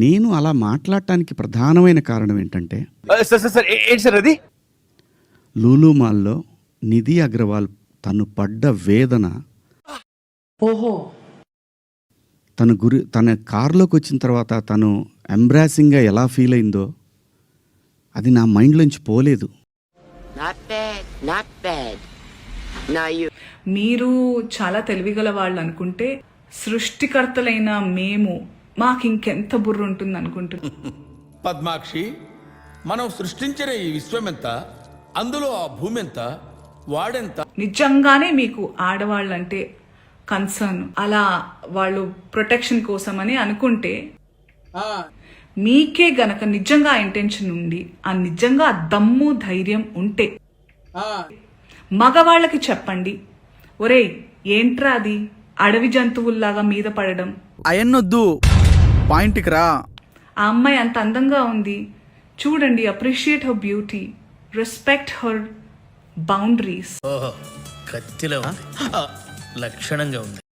నేను అలా మాట్లాడటానికి ప్రధానమైన కారణం ఏంటంటే ఏంటి సార్ అది? లూలు మాల్లో నిధి అగర్వాల్ తను పడ్డ వేదన, తన కారులోకి వచ్చిన తర్వాత తను ఎంబ్రాసింగ్గా ఎలా ఫీల్ అయిందో అది నా మైండ్లోంచి పోలేదు. మీరు చాలా తెలివిగల వాళ్ళు అనుకుంటే సృష్టికర్తలైన మేము మాకు ఇంకెంత బుర్ర ఉంటుంది అనుకుంటున్నాం. పద్మాక్షి, మనం సృష్టించిన ఈ విశ్వం ఎంత, అందులో ఆ భూమి ఎంత, వాడెంత. నిజంగానే మీకు ఆడవాళ్ళంటే కన్సర్న్, అలా వాళ్ళు ప్రొటెక్షన్ కోసం అని అనుకుంటే, మీకే గనక నిజంగా ఇంటెన్షన్ ఉండి ఆ నిజంగా దమ్ము ధైర్యం ఉంటే మగవాళ్ళకి చెప్పండి, ఒరేయ్ ఏంట్రా అది అడవి జంతువుల్లాగా మీద పడడం, అయన్నొద్దు, పాయింట్కి రా. ఆ అమ్మాయి అంత అందంగా ఉంది చూడండి, appreciate her beauty, respect her boundaries. కత్తిలో లక్షణంగా ఉంది.